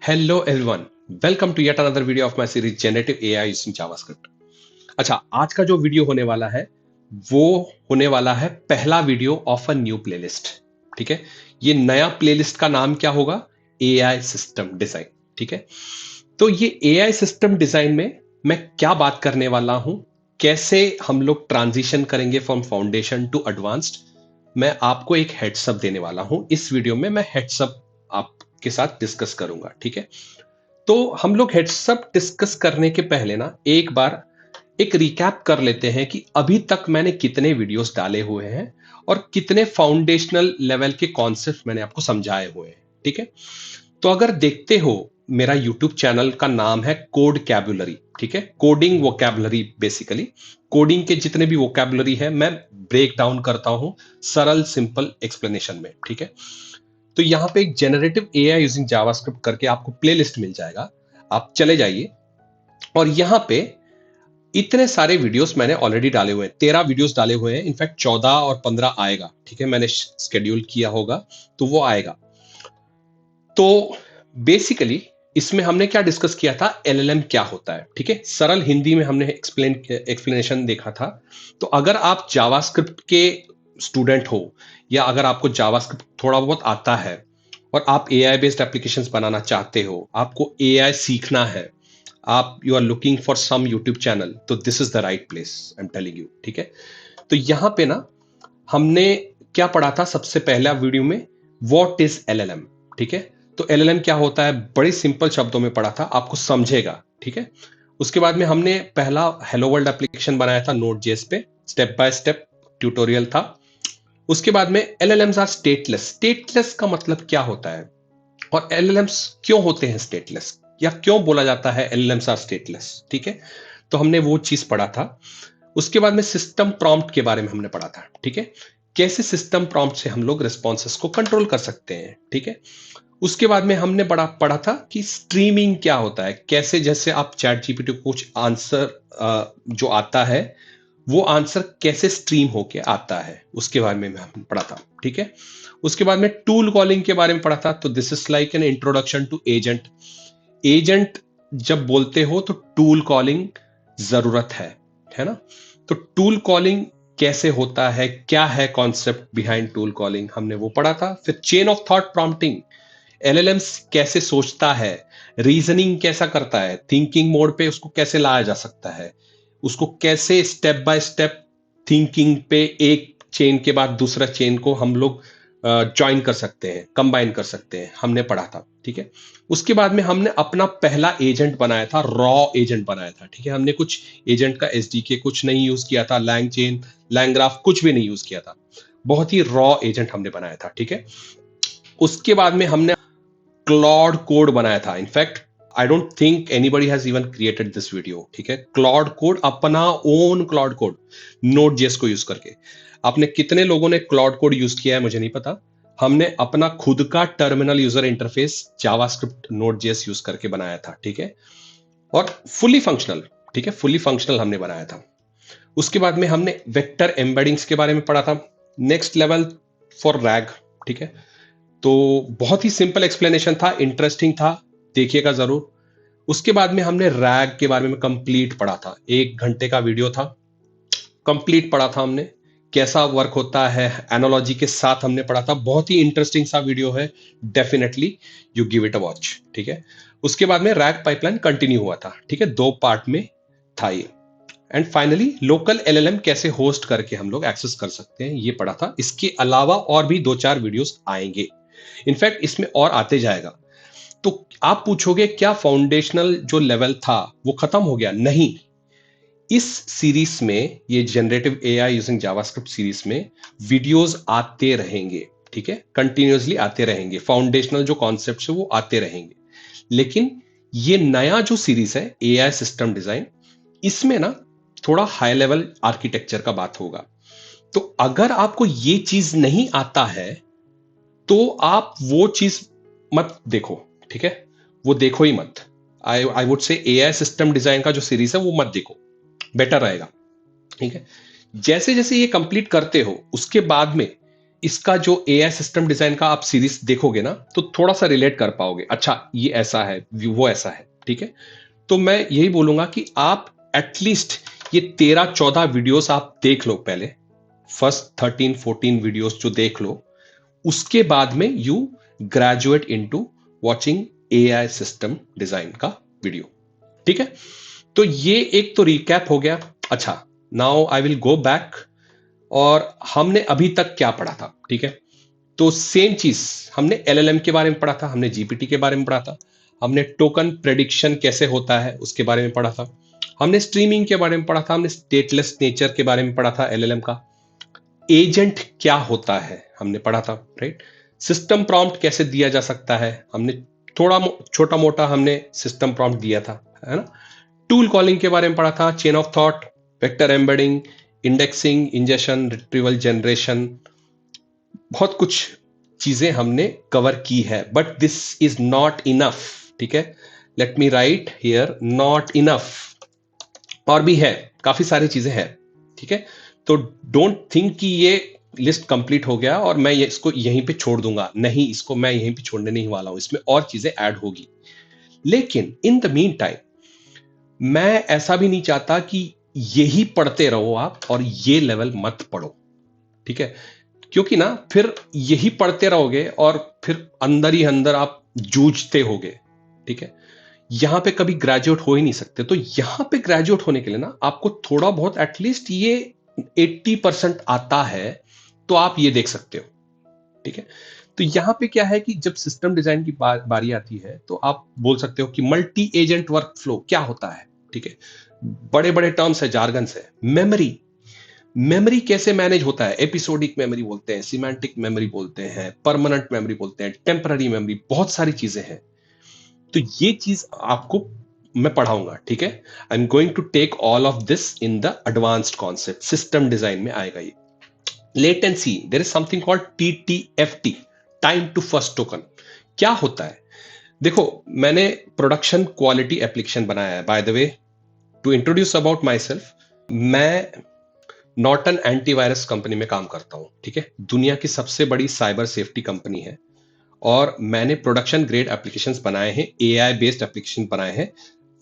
Hello everyone, welcome to yet another video of my series Generative AI using JavaScript। अच्छा, आज का जो video होने वाला है वो होने वाला है पहला video of a new playlist. ठीक है, ये नया प्लेलिस्ट का नाम क्या होगा? AI system design. ठीक है, तो ये AI सिस्टम डिजाइन में मैं क्या बात करने वाला हूं, कैसे हम लोग ट्रांजिशन करेंगे फ्रॉम फाउंडेशन टू एडवांस्ड, मैं आपको एक हेड्सअप देने वाला हूं। इस वीडियो में मैं हेड्सअप आपके साथ डिस्कस करूंगा। ठीक है, तो हम लोग हेड्सअप डिस्कस करने के पहले ना एक बार एक रिकैप कर लेते हैं कि अभी तक मैंने कितने वीडियोस डाले हुए हैं और कितने फाउंडेशनल लेवल के कॉन्सेप्ट मैंने आपको समझाए हुए हैं। ठीक है, तो अगर देखते हो मेरा यूट्यूब चैनल का नाम है कोड कैबुलरी। ठीक है, कोडिंग वोकैबुलरी, बेसिकली कोडिंग के जितने भी वोकैबुलरी है मैं ब्रेक डाउन करता हूं सरल सिंपल एक्सप्लेनेशन में। ठीक है, तो यहां पे एक जेनरेटिव एआई यूजिंग जावास्क्रिप्ट करके आपको प्लेलिस्ट मिल जाएगा, आप चले जाइए और यहां पे इतने सारे वीडियोस मैंने ऑलरेडी डाले हुए हैं। 13 वीडियोस डाले हुए हैं, इनफैक्ट 14 और 15 आएगा। ठीक है, मैंने शेड्यूल किया होगा तो वो आएगा। तो बेसिकली इसमें हमने क्या डिस्कस किया था, एलएलएम क्या होता है। ठीक है, सरल हिंदी में हमने एक्सप्लेनेशन देखा था। तो अगर आप जावास्क्रिप्ट के स्टूडेंट हो या अगर आपको जावास्क्रिप्ट थोड़ा बहुत आता है और आप एआई बेस्ड एप्लीकेशंस बनाना चाहते हो, आपको एआई सीखना है, आप you are looking for some YouTube channel, तो this is the right place, I am telling you. ठीक है, तो यहां पे ना हमने क्या पढ़ा था सबसे पहला वीडियो में, व्हाट इज एलएलएम। ठीक है, तो एलएलएम क्या होता है बड़े सिंपल शब्दों में पढ़ा था, आपको समझेगा। ठीक है, उसके बाद में हमने पहला हेलो वर्ल्ड एप्लीकेशन बनाया था नोड जेएस पे, स्टेप बाय स्टेप ट्यूटोरियल था। उसके बाद में एलएलएम्स आर स्टेटलेस। स्टेटलेस का मतलब क्या होता है और एलएलएम्स क्यों होते हैं स्टेटलेस, या क्यों बोला जाता है एलएलएम्स आर स्टेटलेस। ठीक है, तो हमने वो चीज पढ़ा था। उसके बाद में सिस्टम प्रॉम्प्ट के बारे में हमने पढ़ा था। ठीक है, कैसे सिस्टम प्रॉम्प्ट से हम लोग रिस्पॉन्सेस को कंट्रोल कर सकते हैं। ठीक है, उसके बाद में हमने पढ़ा था कि स्ट्रीमिंग क्या होता है, कैसे जैसे आप चैट जीपीटी को कुछ आंसर जो आता है वो आंसर कैसे स्ट्रीम होके आता है, उसके बारे में हमने पढ़ा था। ठीक है, उसके बाद में टूल कॉलिंग के बारे में पढ़ा था। तो this is like an introduction to agent. Agent जब बोलते हो तो टूल कॉलिंग जरूरत है ना। तो टूल कॉलिंग कैसे होता है, क्या है कॉन्सेप्ट बिहाइंड टूल कॉलिंग, हमने वो पढ़ा था। फिर chain of thought prompting, LLMs कैसे सोचता है, रीजनिंग कैसा करता है, थिंकिंग मोड पे उसको कैसे लाया जा सकता है, उसको कैसे स्टेप बाय स्टेप थिंकिंग पे एक चेन के बाद दूसरा चेन को हम लोग ज्वाइन कर सकते हैं, कंबाइन कर सकते हैं, हमने पढ़ा था। ठीक है, उसके बाद में हमने अपना पहला एजेंट बनाया था, रॉ एजेंट बनाया था। ठीक है, हमने कुछ एजेंट का एसडीके कुछ नहीं यूज किया था, लैंग चेन लैंग ग्राफ कुछ भी नहीं यूज किया था, बहुत ही रॉ एजेंट हमने बनाया था। ठीक है, उसके बाद में हमने क्लॉड कोड बनाया था। In fact I don't think anybody has even created this video. ठीक है, क्लॉड कोड, अपना own Claude code node JS को यूज करके। आपने कितने लोगों ने क्लॉड कोड यूज किया है मुझे नहीं पता, हमने अपना खुद का terminal user interface JavaScript node JS use करके बनाया था। ठीक है, और फुली फंक्शनल। ठीक है, फुली फंक्शनल हमने बनाया था। उसके बाद में हमने वेक्टर एम्बेडिंग्स के बारे में पढ़ा था, नेक्स्ट लेवल फॉर रैग। ठीक है, तो बहुत ही सिंपल एक्सप्लेनेशन था, इंटरेस्टिंग था, देखिएगा जरूर। उसके बाद में हमने रैग के बारे में कंप्लीट पढ़ा था, 1 घंटे का वीडियो था, कंप्लीट पढ़ा था हमने, कैसा वर्क होता है, एनालॉजी के साथ हमने पढ़ा था। बहुत ही इंटरेस्टिंग सा वीडियो है, definitely you give it a watch. ठीक है, उसके बाद में रैग पाइपलाइन कंटिन्यू हुआ था। ठीक है, 2 पार्ट में था ये। एंड फाइनली लोकल एलएलएम कैसे होस्ट करके हम लोग एक्सेस कर सकते हैं, ये पढ़ा था। इसके अलावा और भी 2-4 वीडियोस आएंगे, इनफैक्ट इसमें और आते जाएगा। तो आप पूछोगे क्या फाउंडेशनल जो लेवल था वो खत्म हो गया? नहीं, इस सीरीज में, ये generative AI using JavaScript series में वीडियोस आते रहेंगे। ठीक है, कंटिन्यूअसली आते रहेंगे, फाउंडेशनल जो कॉन्सेप्ट्स है वो आते रहेंगे। लेकिन ये नया जो सीरीज है एआई सिस्टम डिजाइन, इसमें ना थोड़ा हाई लेवल आर्किटेक्चर का बात होगा। तो अगर आपको ये चीज नहीं आता है तो आप वो चीज मत देखो। ठीक है, वो देखो ही मत। I would say AI system design का जो सीरीज है वो मत देखो, बेटर रहेगा। ठीक है, जैसे जैसे ये कंप्लीट करते हो उसके बाद में इसका जो एआई सिस्टम डिजाइन का आप सीरीज देखोगे ना तो थोड़ा सा रिलेट कर पाओगे। अच्छा ये ऐसा है, वो ऐसा है, ठीक है। तो मैं यही बोलूंगा कि आप एटलीस्ट ये 13-14 वीडियोस आप देख लो पहले, फर्स्ट 13-14 वीडियोस जो देख लो, उसके बाद में you graduate into watching AI system design का वीडियो, ठीक है। तो ये एक तो रिकैप हो गया। अच्छा, now I will go back और हमने अभी तक क्या पढ़ा था, ठीक है। तो सेम चीज हमने एलएलएम के बारे में पढ़ा था, हमने जीपीटी के बारे में पढ़ा था, हमने टोकन प्रेडिक्शन कैसे होता है उसके बारे में पढ़ा था, हमने स्ट्रीमिंग के बारे में पढ़ा था, हमने स्टेटलेस नेचर के बारे में पढ़ा था एलएलएम का, एजेंट क्या होता है हमने पढ़ा था, राइट। सिस्टम प्रॉम्प्ट कैसे दिया जा सकता है, हमने थोड़ा छोटा मोटा हमने सिस्टम प्रॉम्प्ट दिया था, है ना। टूल कॉलिंग के बारे में पढ़ा था, chain of thought, vector embedding, indexing, injection, retrieval generation, बहुत कुछ चीजें हमने कवर की है। But this is not enough, ठीक है। Let me right here, not enough, और भी है, काफी सारी चीजें हैं, ठीक है। तो डोंट थिंक कि ये लिस्ट कंप्लीट हो गया और मैं इसको यहीं पे छोड़ दूंगा, नहीं, इसको मैं यहीं पे छोड़ने नहीं वाला हूं, इसमें और चीजें ऐड होगी। लेकिन इन द मीन टाइम मैं ऐसा भी नहीं चाहता कि यही पढ़ते रहो आप और ये लेवल मत पढ़ो, ठीक है। क्योंकि ना फिर यही पढ़ते रहोगे और फिर अंदर ही अंदर आप जूझते होगे, ठीक है। यहां पे कभी ग्रेजुएट हो ही नहीं सकते। तो यहां पे ग्रेजुएट होने के लिए ना आपको थोड़ा बहुत एटलीस्ट ये 80% आता है तो आप ये देख सकते हो, ठीक है। तो यहां पे क्या है कि जब सिस्टम डिजाइन की बारी आती है तो आप बोल सकते हो कि मल्टी एजेंट वर्क फ्लो क्या होता है, ठीक है। बड़े बड़े टर्म्स है, जार्गन्स है। मेमोरी, मेमोरी कैसे मैनेज होता है, एपिसोडिक मेमोरी बोलते हैं, सिमेंटिक मेमोरी बोलते हैं, परमानेंट मेमोरी बोलते हैं, टेम्पररी मेमोरी, बहुत सारी चीजें हैं। तो ये चीज आपको मैं पढ़ाऊंगा, ठीक है। I am going to take all of this in the advanced concept, system design में आएगा ये। Latency, there is something called TTFT, time to first token. क्या होता है, देखो मैंने प्रोडक्शन क्वालिटी एप्लीकेशन बनाया है। By the way, to introduce about myself, मैं नॉर्टन एंटीवायरस कंपनी में काम करता हूं, ठीक है। दुनिया की सबसे बड़ी साइबर सेफ्टी कंपनी है और मैंने प्रोडक्शन ग्रेड एप्लीकेशंस बनाए हैं, एआई बेस्ड एप्लीकेशन बनाए हैं,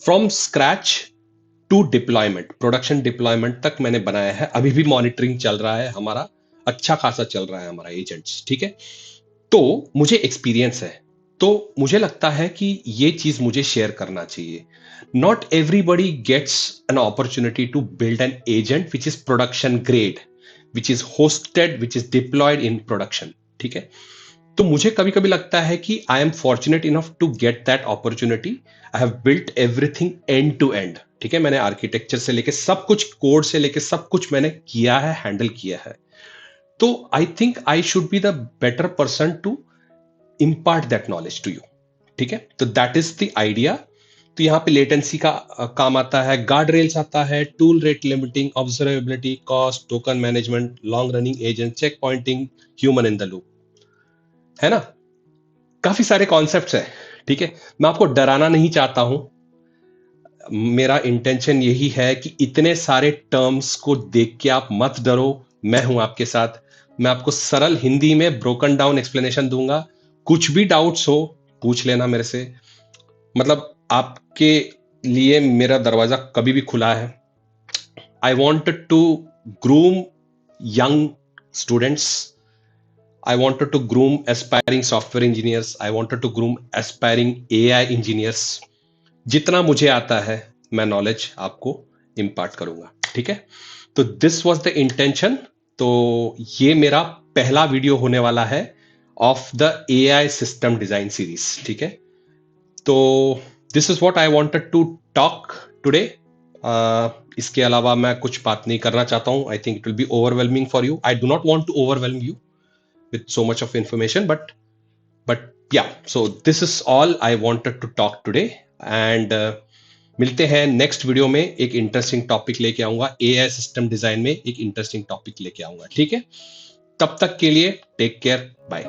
from scratch to deployment, production deployment तक मैंने बनाया है। अभी भी मॉनिटरिंग चल रहा है हमारा, अच्छा खासा चल रहा है हमारा एजेंट्स, ठीक है। तो मुझे एक्सपीरियंस है, तो मुझे लगता है कि ये चीज मुझे शेयर करना चाहिए। Not everybody gets an opportunity to build an agent which is production grade, which is hosted, which is deployed in production, ठीक है। तो मुझे कभी कभी लगता है कि I am fortunate enough to get that opportunity. I have built everything end to end, ठीक है। मैंने आर्किटेक्चर से लेके सब कुछ, कोड से लेके सब कुछ मैंने किया है, हैंडल किया है। तो I think I should be the better person to impart that knowledge to you, ठीक है। तो दैट इज द आइडिया। तो यहाँ पे लेटेंसी का काम आता है, गार्ड रेल्स आता है, tool rate limiting, observability, cost, token management, long running agent, checkpointing, human in the loop, है ना। काफी सारे कॉन्सेप्ट्स है, ठीक है। मैं आपको डराना नहीं चाहता हूं, मेरा इंटेंशन यही है कि इतने सारे टर्म्स को देख के आप मत डरो, मैं हूं आपके साथ। मैं आपको सरल हिंदी में ब्रोकन डाउन एक्सप्लेनेशन दूंगा। कुछ भी डाउट्स हो पूछ लेना मेरे से, मतलब आपके लिए मेरा दरवाजा कभी भी खुला है। I wanted to groom young students, I wanted to groom aspiring software engineers. I wanted to groom aspiring AI engineers. जितना मुझे आता है मैं नॉलेज आपको इम्पार्ट करूंगा, ठीक है। तो दिस वाज द इंटेंशन। तो ये मेरा पहला वीडियो होने वाला है of the AI system design series, ठीक है। तो this is what I wanted to talk today. इसके अलावा मैं कुछ बात नहीं करना चाहता हूं। I think it will be overwhelming for you. I do not want to overwhelm you with so much of information, but yeah, so this is all I wanted to talk today, and मिलते हैं next video में। एक interesting topic लेके आऊंगा, AI system design में एक interesting topic लेके आऊंगा, ठीक है। तब तक के लिए टेक केयर, बाय।